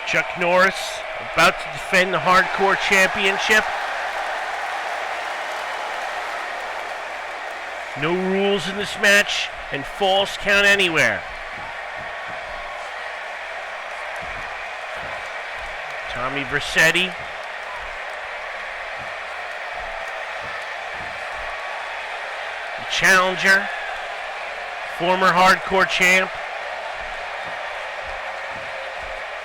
Chuck Norris about to defend the Hardcore Championship. No rules in this match, and falls count anywhere. Tommy Vercetti. The challenger. Former Hardcore champ.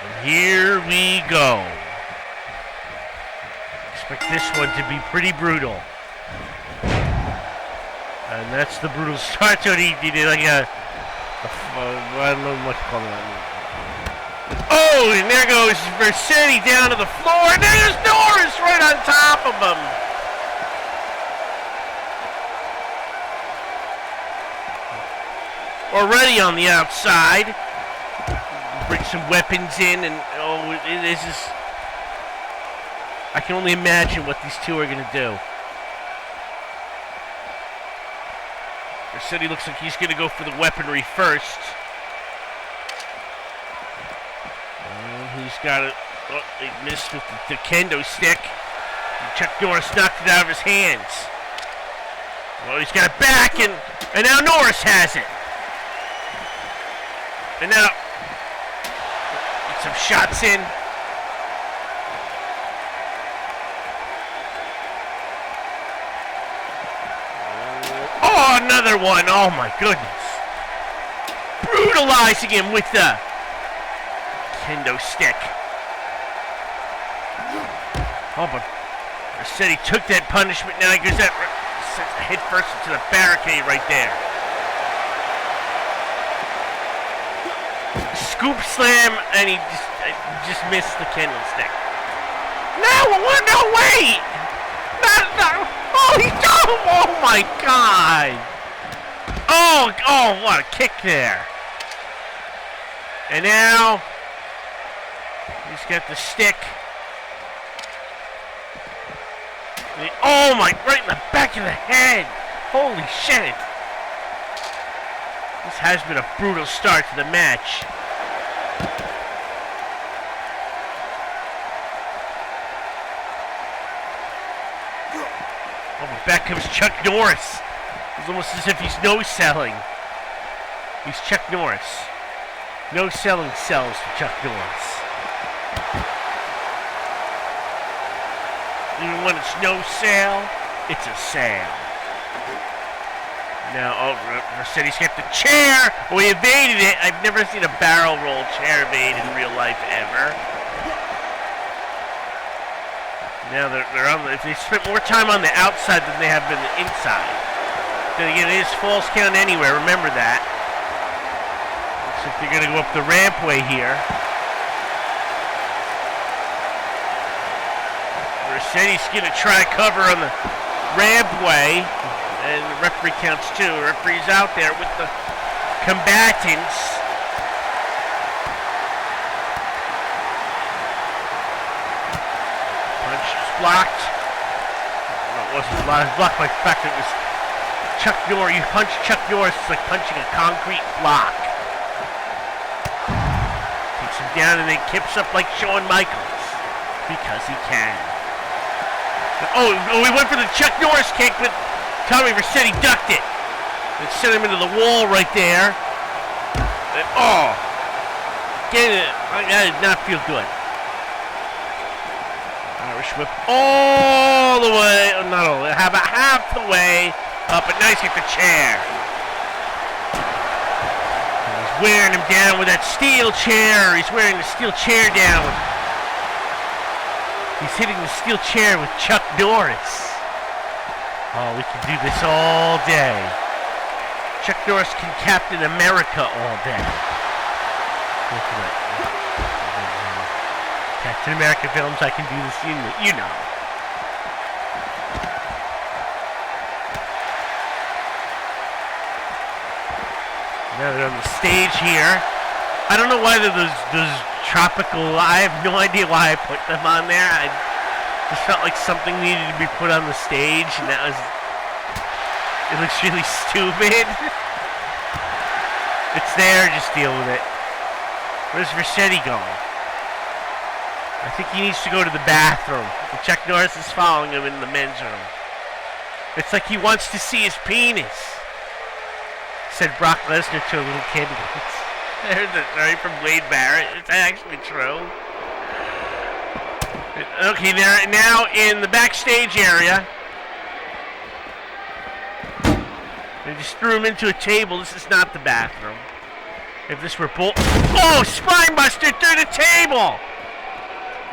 And here we go. Expect this one to be pretty brutal. And that's the brutal start to it. He did like I don't know what to call it. Oh, and there goes Vercetti down to the floor. And there's Norris right on top of him. Already on the outside. Bring some weapons in, and this is. I can only imagine what these two are going to do. Vercetti looks like he's going to go for the weaponry first. And he's got it. Oh, they missed with the kendo stick. And Chuck Norris knocked it out of his hands. Well, he's got it back, and now Norris has it. And now, get some shots in. Oh, another one. Oh, my goodness. Brutalizing him with the kendo stick. Oh, but Vercetti took that punishment. Now he goes that head first into the barricade right there. Scoop slam, and he just missed the kendo stick. No, wait! No. Oh my God! Oh, what a kick there. And now, he's got the stick. Right in the back of the head. Holy shit. This has been a brutal start to the match. Oh, but back comes Chuck Norris. It's almost as if he's no-selling. He's Chuck Norris. No-selling sells for Chuck Norris. Even when it's no sale, it's a sale. Now, Vercetti's got the chair. Oh, he evaded it. I've never seen a barrel roll chair evade in real life ever. Now they're on. If they spent more time on the outside than they have been the inside, then again, it is false count anywhere. Remember that. Looks like they're gonna go up the rampway here. Vercetti's gonna try cover on the rampway, and the referee counts two. The referee's out there with the combatants. Blocked. No, it wasn't blocked. It was blocked by the fact that it was Chuck Norris. You punch Chuck Norris, it's like punching a concrete block. Takes him down and then kips up like Shawn Michaels. Because he can. Oh, we went for the Chuck Norris kick, but Tommy Vercetti ducked it. And sent him into the wall right there. And, that did not feel good. Irish whip all the way, not all the way, about half the way up, but nice hit the chair. And he's wearing him down with that steel chair. He's wearing the steel chair down. He's hitting the steel chair with Chuck Norris. Oh, we can do this all day. Chuck Norris can Captain America all day. Look at that. Captain America films, I can do this, you know. Now they're on the stage here. I don't know why those tropical, I have no idea why I put them on there. I just felt like something needed to be put on the stage, and it looks really stupid. It's there, just deal with it. Where's Vercetti going? I think he needs to go to the bathroom. And Chuck Norris is following him in the men's room. It's like he wants to see his penis, said Brock Lesnar to a little kid. I heard that story from Wade Barrett. It's actually true. Okay, they're now in the backstage area. They just threw him into a table. This is not the bathroom. If this were oh, Spinebuster through the table!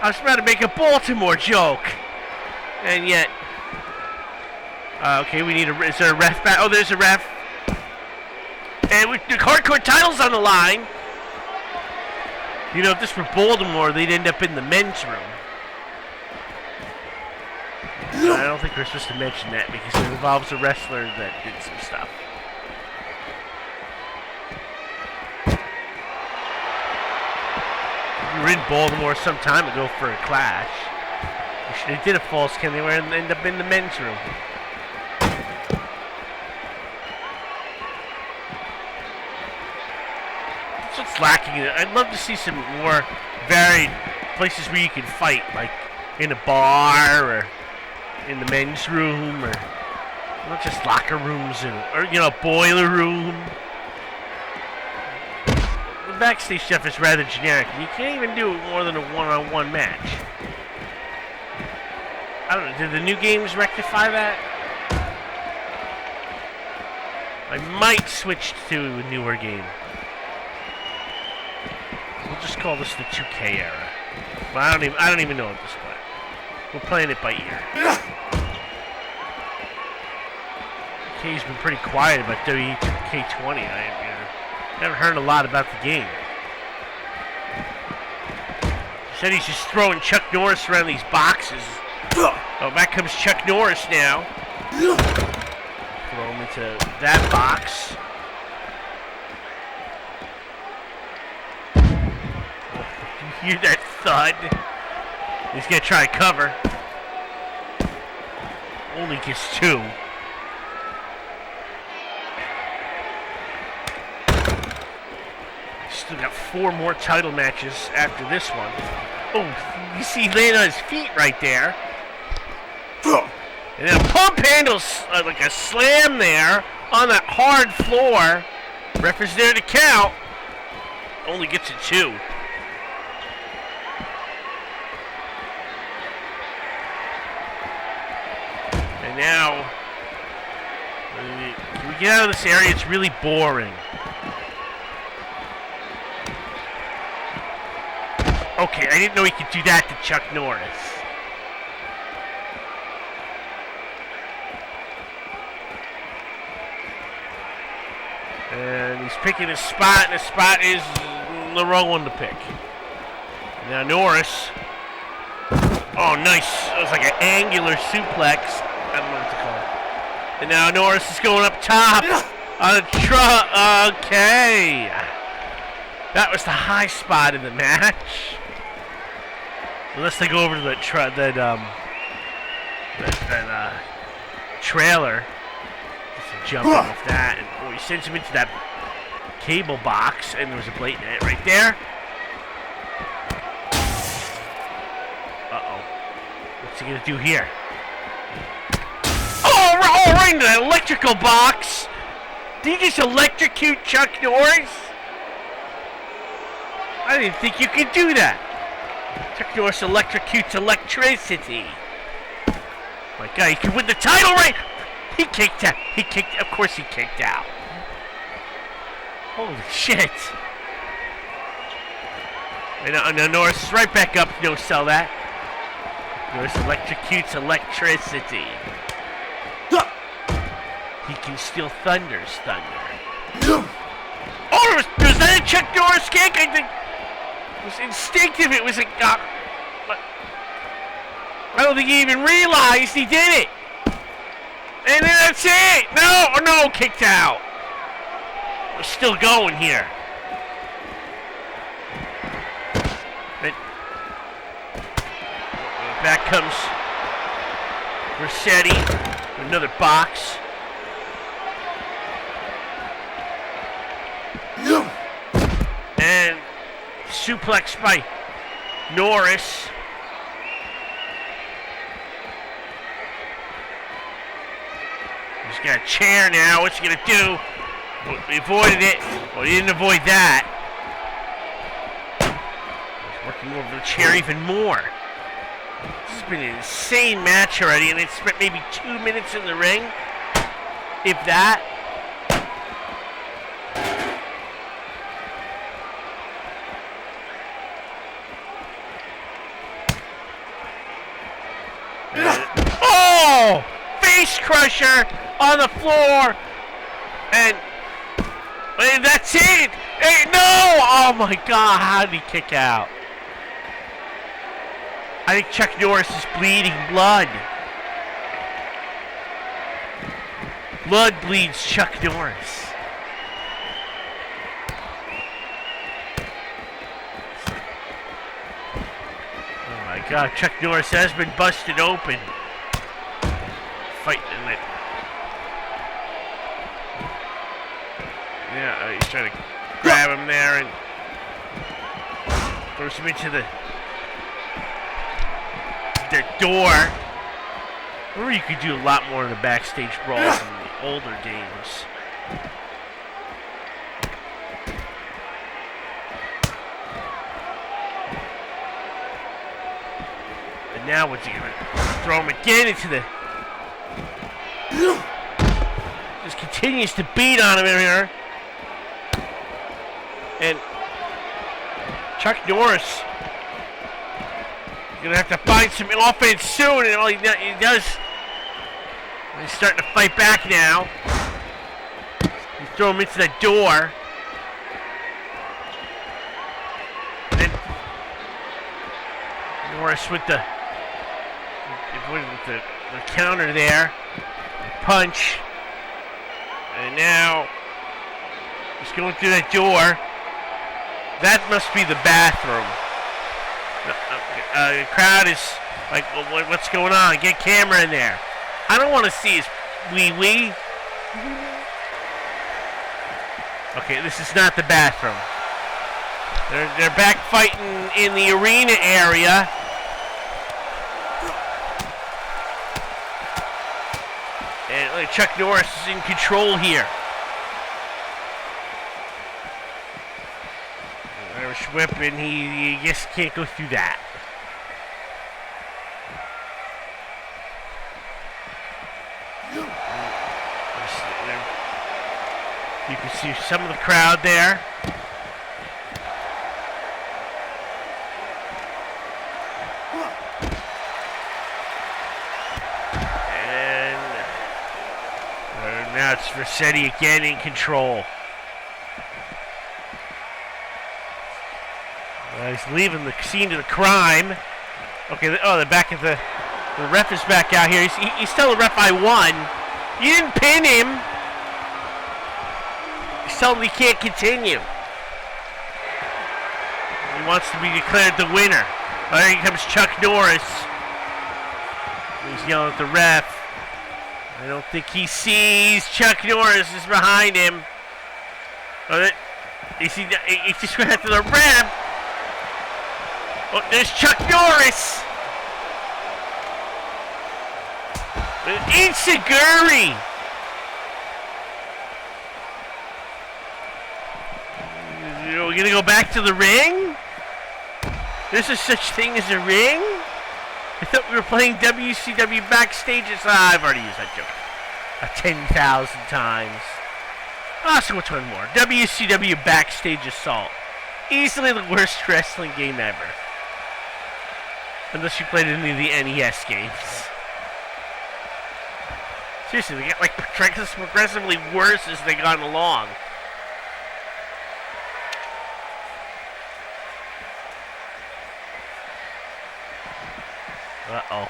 I was about to make a Baltimore joke. And yet... okay, we need a... Is there a ref back? Oh, there's a ref. And the hardcore title's on the line. You know, if this were Baltimore, they'd end up in the men's room. I don't think we're supposed to mention that because it involves a wrestler that did some stuff. We were in Baltimore some time ago for a clash. We should have did a false count anywhere and end up in the men's room. That's what's lacking. I'd love to see some more varied places where you can fight, like in a bar or in the men's room, or not just locker rooms, or you know, boiler room. The backstage stuff is rather generic, and you can't even do more than a one-on-one match. I don't know. Did the new games rectify that? I might switch to a newer game. We'll just call this the 2K era. But I don't even know at this point. We're playing it by ear. K's been pretty quiet about WE2K20. I haven't heard a lot about the game. He said he's just throwing Chuck Norris around these boxes. Oh, back comes Chuck Norris now. Throw him into that box. You hear that thud? He's going to try to cover. Only gets 2. Still got 4 more title matches after this one. Oh, you see he landed on his feet right there. And then a pump handles like a slam there on that hard floor. Ref is there to count. Only gets a 2. And now, can we get out of this area? It's really boring. Okay, I didn't know he could do that to Chuck Norris. And he's picking a spot, and the spot is the wrong one to pick. Now Norris. Oh, nice. That was like an angular suplex. I don't know what to call it. And now Norris is going up top on a truck. Okay. That was the high spot in the match. Unless they go over to that trailer. Just jump off that. And he sends him into that cable box. And there was a blatant hit right there. Uh-oh. What's he going to do here? Oh, right into that electrical box. Did he just electrocute Chuck Norris? I didn't think you could do that. Chuck Norris electrocutes electricity. My God, he could win the title, right? He kicked out. Of course he kicked out. Holy shit. And now Norris is right back up. No, sell that. Norris electrocutes electricity. He can steal Thunder's thunder. Oh, was that a Chuck Norris kick? I think it was instinctive. It was a... I don't think he even realized he did it. And then that's it. No, kicked out. We're still going here. But back comes Vercetti. Another box. And suplex by Norris. He's got a chair now. What's he gonna do? He avoided it. Well, he didn't avoid that. He's working over the chair even more. This has been an insane match already, and they spent maybe 2 minutes in the ring, if that. Oh! Face crusher on the floor, and that's it. Hey, no! Oh my God! How did he kick out? I think Chuck Norris is bleeding blood. Blood bleeds Chuck Norris. Oh my God! Chuck Norris has been busted open. Fighting it. Yeah, he's trying to grab him there and throws him into the door. Or you could do a lot more in the backstage brawls in the older games. And now what's he gonna throw him again into the... Just continues to beat on him in here. And Chuck Norris is going to have to find some offense soon. And all he does, he's starting to fight back now. You throw him into the door. And then Norris with the counter there. Punch. And now he's going through that door. That must be the bathroom. The crowd is like, well, what's going on? Get camera in there. I don't want to see his wee-wee. Okay, this is not the bathroom. They're back fighting in the arena area. And Chuck Norris is in control here. Irish whip, and he just can't go through that. You can see some of the crowd there. Now it's Vercetti again in control. He's leaving the scene of the crime. Okay, they're back at the ref is back out here. He's telling the ref I won. You didn't pin him. He's telling him he can't continue. He wants to be declared the winner. Well, here comes Chuck Norris. He's yelling at the ref. I don't think he sees Chuck Norris is behind him. Oh, he just went after the ref. Oh, there's Chuck Norris. Insiguri. We're gonna go back to the ring? There's a such thing as a ring? I thought we were playing WCW backstage. I've already used that joke 10,000 times. So what's one more? WCW Backstage Assault. Easily the worst wrestling game ever. Unless you played any of the NES games. Seriously, they get like progressively worse as they gone along. Uh-oh.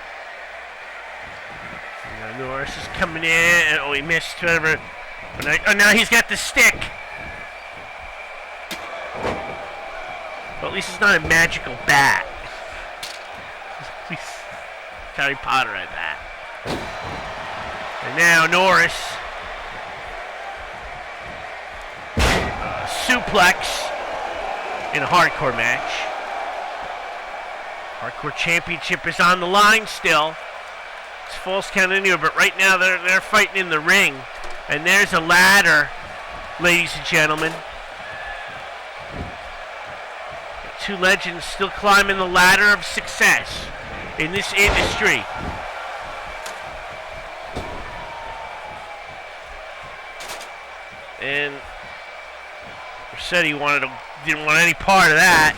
Norris is coming in. Oh, he missed whatever. Oh, now he's got the stick. Well, at least it's not a magical bat. At least Harry Potter had that. And now Norris. Suplex in a hardcore match. Hardcore Championship is on the line still. It's false count anywhere, but right now they're fighting in the ring. And there's a ladder, ladies and gentlemen. Two legends still climbing the ladder of success in this industry. And Vercetti didn't want any part of that.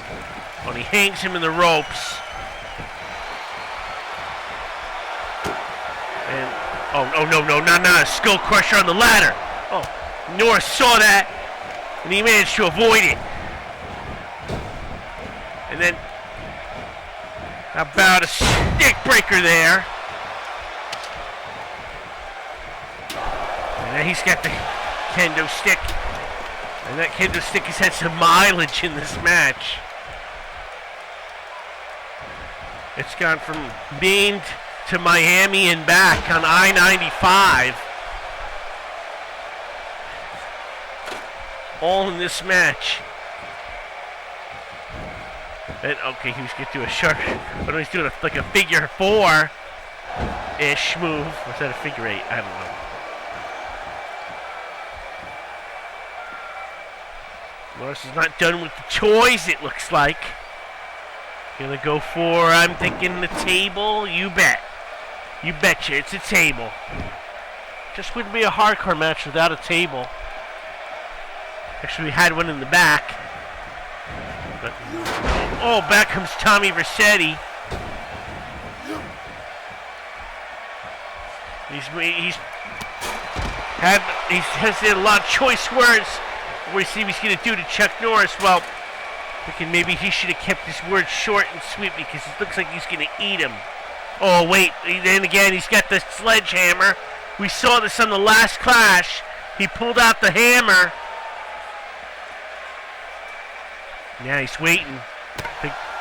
When he hangs him in the ropes. And oh no, a skull crusher on the ladder. Oh, Norris saw that and he managed to avoid it. And then how about a stick breaker there? And then he's got the kendo stick. And that kendo stick has had some mileage in this match. It's gone from Maine to Miami and back on I-95. All in this match. And, okay, he was going to do a sharp, but he's doing like a figure 4-ish move. Was that a figure 8? I don't know. Norris is not done with the toys, it looks like. Gonna go for, I'm thinking, the table. You bet. You betcha, it's a table. Just wouldn't be a hardcore match without a table. Actually, we had one in the back. But, oh, back comes Tommy Vercetti. He's had a lot of choice words. What do you see he's going to do to Chuck Norris? Well, thinking maybe he should have kept his words short and sweet because it looks like he's going to eat him. Oh, wait. Then again, he's got the sledgehammer. We saw this on the last clash. He pulled out the hammer. Now he's waiting.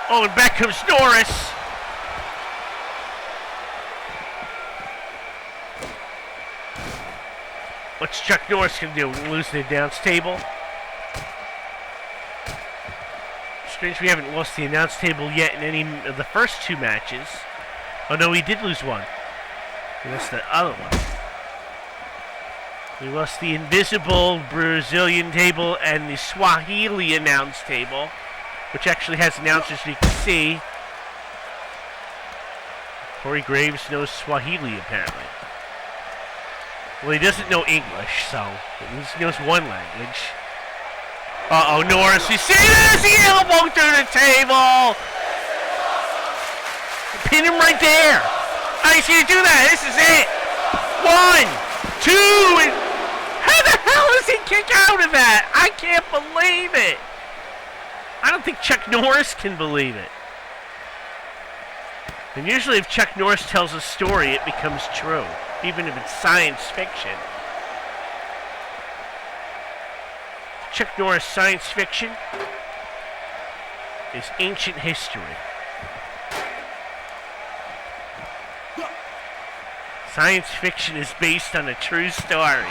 Oh, and back comes Norris. What's Chuck Norris going to do? Lose the announce table? Strange we haven't lost the announce table yet in any of the first two matches. Oh no, he did lose one. He lost the other one. We lost the invisible Brazilian table and the Swahili announce table, which actually has announcers you can see. Corey Graves knows Swahili apparently. Well, he doesn't know English, so he knows one language. Uh-oh, Norris, you see this? He elbow through the table! Pin him right there! How is he gonna do that? This is it! 1, 2, and how the hell does he kick out of that? I can't believe it! I don't think Chuck Norris can believe it. And usually if Chuck Norris tells a story, it becomes true, even if it's science fiction. Chuck Norris science fiction is ancient history. Science fiction is based on a true story.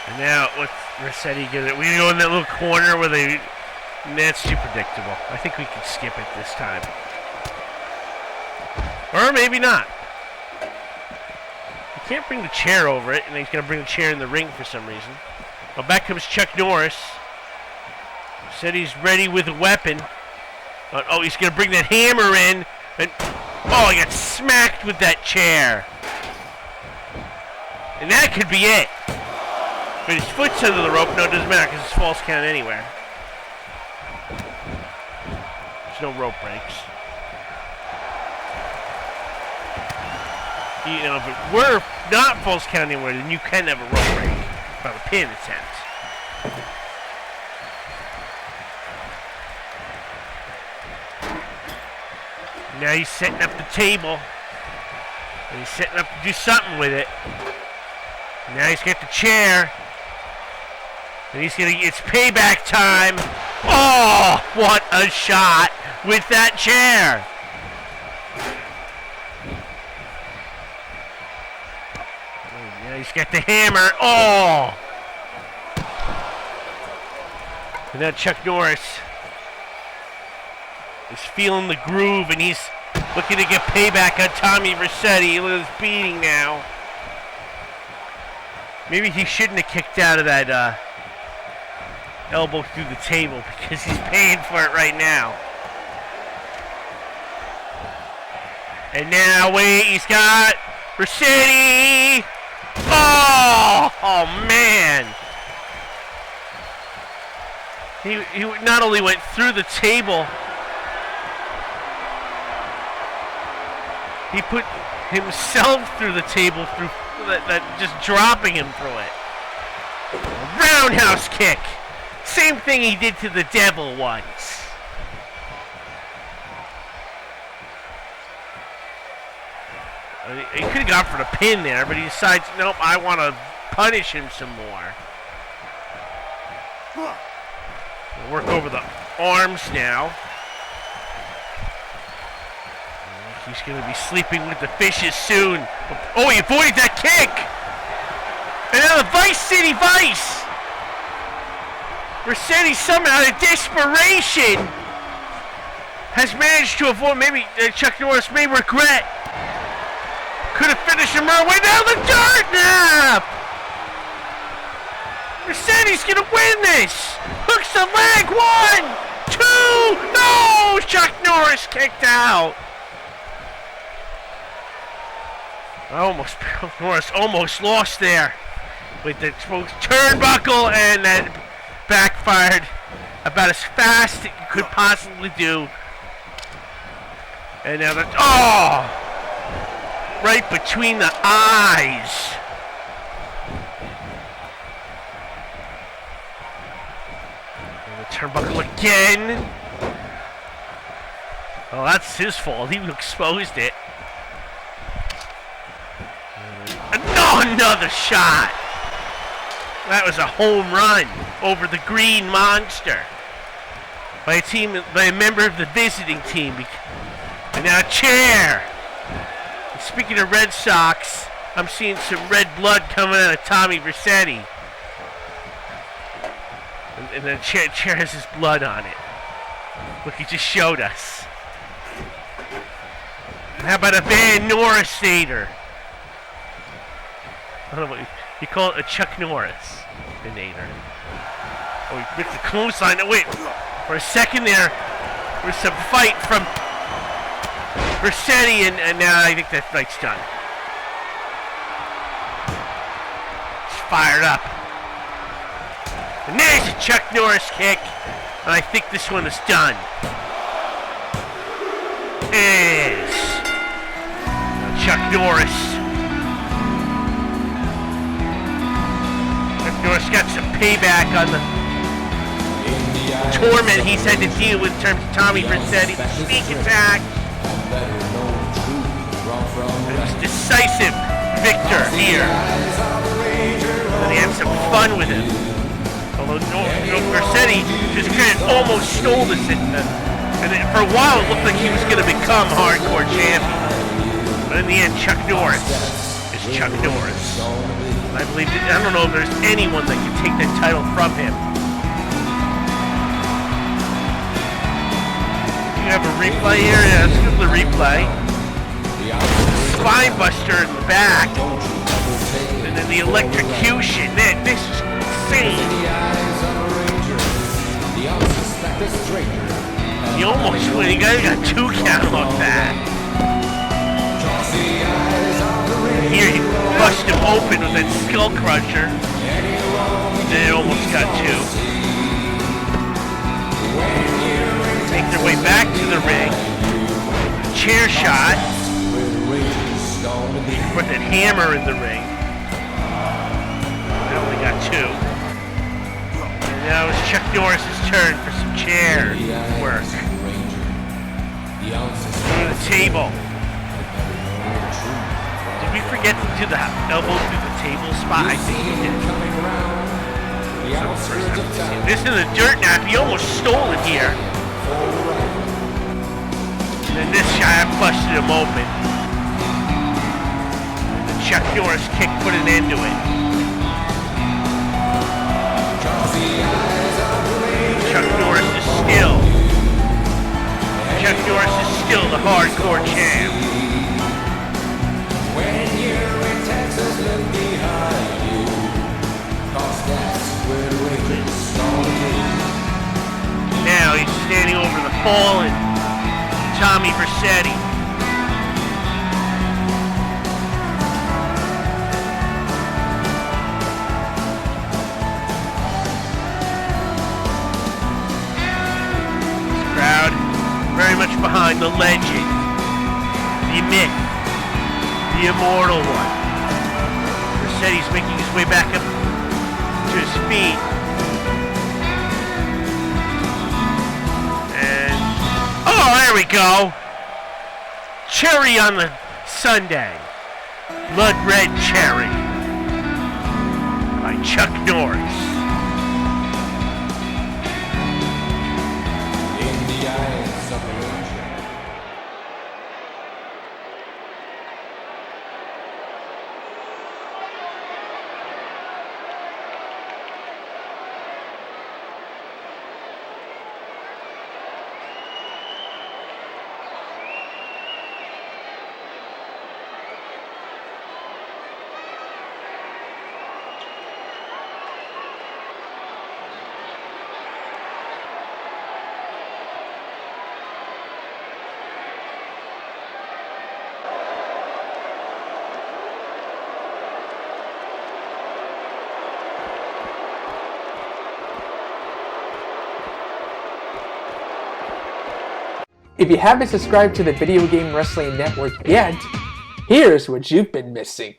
And now, what's Vercetti gonna? We go in that little corner where they. That's too predictable. I think we can skip it this time. Or maybe not. He can't bring the chair over it, and he's going to bring the chair in the ring for some reason. Well, back comes Chuck Norris. Said he's ready with a weapon. Oh, he's going to bring that hammer in. And oh, he got smacked with that chair. And that could be it. But his foot's under the rope. No, it doesn't matter because it's false count anywhere. There's no rope breaks. You know, if it were not false count anywhere, then you can have a rope break by the pin attempt. Now he's setting up the table. And he's setting up to do something with it. Now he's got the chair. And he's gonna, it's payback time. Oh, what a shot with that chair. He's got the hammer. Oh! And now Chuck Norris is feeling the groove, and he's looking to get payback on Tommy Vercetti. Look at his beating now. Maybe he shouldn't have kicked out of that elbow through the table because he's paying for it right now. And now, wait, he's got Vercetti. Oh, man. He not only went through the table, he put himself through the table through that just dropping him through it. Roundhouse kick. Same thing he did to the devil once. He could have gone for the pin there, but he decides, nope, I want to punish him some more. We'll work over the arms now. He's going to be sleeping with the fishes soon. Oh, he avoided that kick! And now the Vice City Vice! Vercetti somehow, in desperation, has managed to avoid, maybe Chuck Norris may regret. Could have finished him right away. Now the dirt nap! Vercetti's going to win this! Hooks the leg, 1, 2, no! Chuck Norris kicked out. Norris almost lost there with the turnbuckle, and that backfired about as fast as you could possibly do. And now right between the eyes. And the turnbuckle again. Oh, that's his fault. He exposed it. Another shot. That was a home run over the Green Monster by a member of the visiting team. And now a chair. And speaking of Red Sox, I'm seeing some red blood coming out of Tommy Vercetti. And the chair has his blood on it. Look, he just showed us. And how about a Van Norris-ator? I don't know what you call it, a Chuck Norris inator. Oh, he ripped the clothesline. No, wait, for a second there was some fight from Vercetti, and now I think that fight's done. It's fired up. And there's a Chuck Norris kick, and I think this one is done. Is Chuck Norris. Norris got some payback on the torment he's had to deal with in terms of Tommy Vercetti. Sneak attack. It was decisive victor here. And he had some fun with him. Although Vercetti, to his credit, almost stole this. And for a while it looked like he was going to become hardcore champion. But in the end, Chuck Norris is Chuck Norris. I believe I don't know if there's anyone that can take that title from him. You have a replay here? Yeah, let's go to the replay. Spine buster in the back. And then the electrocution. Man, this is insane. He almost won. He got 2 count off that. Here he busted him open with that skull crusher. And it almost got 2. Make their way back to the ring. Chair shot. Put that hammer in the ring. They only got 2. And now it's Chuck Norris' turn for some chair work. Go to the table. Did we forget to do the elbow through the table spot? I think we did. This is a dirt nap. He almost stole it here. And then this shot busted him open. And the Chuck Norris kick put an end to it. fallen Tommy Vercetti. This crowd very much behind the legend, the myth, the immortal one. Vercetti's making his way back up to his feet. And, oh, there we go. Cherry on the sundae. Blood Red Cherry by Chuck Norris. In the eyes of the ocean. If you haven't subscribed to the Video Game Wrestling Network yet, here's what you've been missing.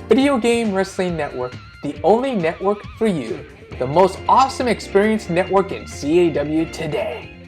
Video Game Wrestling Network, the only network for you. The most awesome experience network in CAW today.